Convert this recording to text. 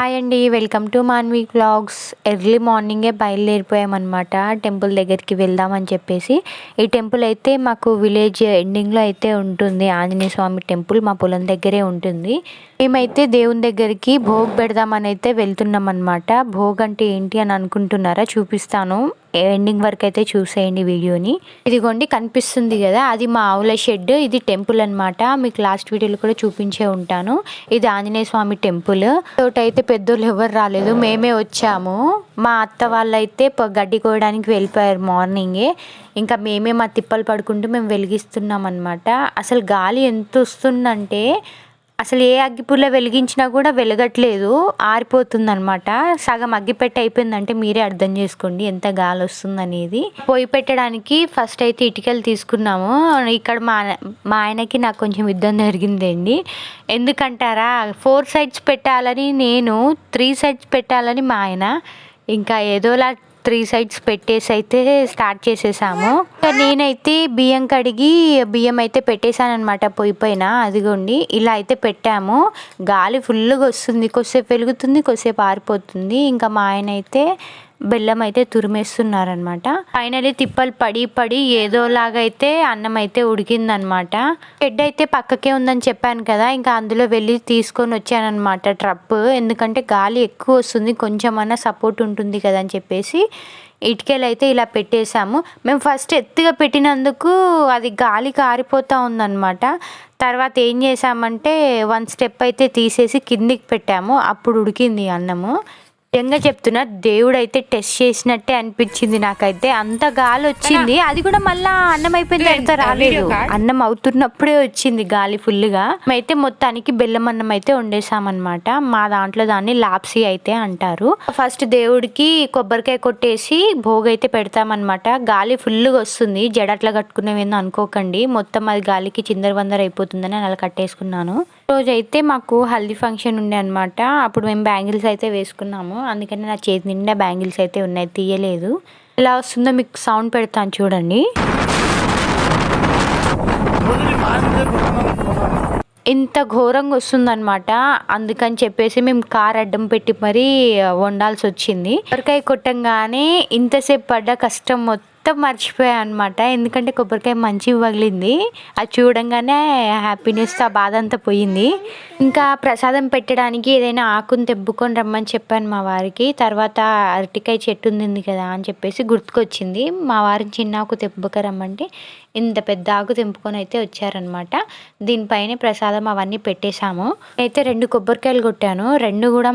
Hi అండి. Welcome to Manvi vlogs. Early మార్నింగే బయలుదేరిపోయామన్నమాట temple దగ్గరికి వెళ్దామని చెప్పేసి. ఈ టెంపుల్ అయితే మాకు విలేజ్ ఎండింగ్లో అయితే ఉంటుంది. ఆంజనేయ స్వామి టెంపుల్ మా పొలం దగ్గరే ఉంటుంది. మేమైతే దేవుని దగ్గరికి భోగ్ పెడదామని అయితే వెళ్తున్నాం అనమాట. భోగ్ అంటే ఏంటి అని అనుకుంటున్నారా? చూపిస్తాను, ఎండింగ్ వరకు అయితే చూసేయండి వీడియోని. ఇదిగోండి కనిపిస్తుంది కదా, అది మా ఆవుల షెడ్. ఇది టెంపుల్ అనమాట. మీకు లాస్ట్ వీడియోలో కూడా చూపించే ఉంటాను. ఇది ఆంజనేయ స్వామి టెంపుల్. తోటైతే పెద్దోళ్ళు ఎవరు రాలేదు, మేమే వచ్చాము. మా అత్త వాళ్ళైతే గడ్డి కోయడానికి వెళ్ళిపోయారు మార్నింగే. ఇంకా మేమే మా తిప్పలు పడుకుంటూ మేము వెలిగిస్తున్నాం అనమాట. అసలు గాలి ఎంత వస్తుందంటే అసలు ఏ అగ్గిపుల్ల వెలిగించినా కూడా వెలగట్లేదు, ఆరిపోతుంది అనమాట. సగం అగ్గిపెట్టె అయిపోయిందంటే మీరే అర్థం చేసుకోండి ఎంత గాలి వస్తుంది అనేది. పొయ్యి పెట్టడానికి ఫస్ట్ అయితే ఇటుకలు తీసుకున్నాము. ఇక్కడ మా ఆయనకి నాకు కొంచెం యుద్ధం జరిగిందండి. ఎందుకంటారా, 4 సైడ్స్ పెట్టాలని నేను, 3 సైడ్స్ పెట్టాలని మా ఆయన. ఇంకా ఏదోలా 3 సైడ్స్ పెట్టేసి అయితే స్టార్ట్ చేసేసాము. నేనైతే బియ్యం కడిగి బియ్యం అయితే పెట్టేశాను అనమాట పొయ్యి పైన. అదిగోండి ఇలా అయితే పెట్టాము. గాలి ఫుల్గా వస్తుంది, కొద్దిసేపు వెలుగుతుంది, కొద్దిసేపు ఆరిపోతుంది. ఇంకా మా ఆయన అయితే బెల్లం అయితే తురిమేస్తున్నారనమాట. ఫైనలీ తిప్పలు పడి పడి ఏదోలాగా అయితే అన్నం అయితే ఉడికిందనమాట. షెడ్ అయితే పక్కకే ఉందని చెప్పాను కదా, ఇంకా అందులో వెళ్ళి తీసుకొని వచ్చానమాట ట్రప్. ఎందుకంటే గాలి ఎక్కువ వస్తుంది, కొంచెమన్నా సపోర్ట్ ఉంటుంది కదా అని చెప్పేసి ఇటుకలు అయితే ఇలా పెట్టేశాము. మేము ఫస్ట్ ఎత్తుగా పెట్టినందుకు అది గాలికి ఆరిపోతూ ఉందన్నమాట. తర్వాత ఏం చేసామంటే 1 స్టెప్ అయితే తీసేసి కిందికి పెట్టాము, అప్పుడు ఉడికింది అన్నము. నిజంగా చెప్తున్నా, దేవుడు అయితే టెస్ట్ చేసినట్టే అనిపించింది నాకైతే. అంత గాలి వచ్చింది, అది కూడా మళ్ళా అన్నం అయిపోయిన తర్వాత రాలేదు, అన్నం అవుతున్నప్పుడే వచ్చింది గాలి ఫుల్గా. అయితే మొత్తానికి బెల్లం అన్నం అయితే వండేసామన్నమాట. మా దాంట్లో దాన్ని లాప్సీ అయితే అంటారు. ఫస్ట్ దేవుడికి కొబ్బరికాయ కొట్టేసి భోగ్ అయితే పెడతామన్నమాట. గాలి ఫుల్గా వస్తుంది, జడట్లా కట్టుకునేవేందో అనుకోకండి, మొత్తం అది గాలికి చిందరవందర అయిపోతుందని అలా కట్టేసుకున్నాను. రోజు అయితే మాకు హల్దీ ఫంక్షన్ ఉండే అనమాట. అప్పుడు మేము బ్యాంగిల్స్ అయితే వేసుకున్నాము, అందుకని నా చేతి నిండా బ్యాంగిల్స్ అయితే ఉన్నాయి, తీయలేదు. ఎలా వస్తుందో మీకు సౌండ్ పెడతాను చూడండి. ఇంత ఘోరంగా వస్తుందన్నమాట. అందుకని చెప్పేసి మేము కార్ అడ్డం పెట్టి మరీ వండాల్సి వచ్చింది. కొబ్బరికాయ కొట్టంగానే ఇంతసేపు పడ్డ కష్టం మొత్తం మర్చిపోయా అనమాట. ఎందుకంటే కొబ్బరికాయ మంచిగా పగిలింది, అది చూడంగానే హ్యాపీనెస్, ఆ బాధ అంతా పోయింది. ఇంకా ప్రసాదం పెట్టడానికి ఏదైనా ఆకుని తెంపుకొని రమ్మని చెప్పాను మా వారికి. తర్వాత అరటికాయ చెట్టు ఉంది కదా అని చెప్పేసి గుర్తుకొచ్చింది. మా వారిని చిన్న ఆకు తెంపుక రమ్మంటే ఇంత పెద్ద ఆకు తెంపుకొని అయితే వచ్చారనమాట. దీనిపైనే ప్రసాదం అవన్నీ పెట్టేశాము. అయితే 2 కొబ్బరికాయలు కొట్టాను, 2 కూడా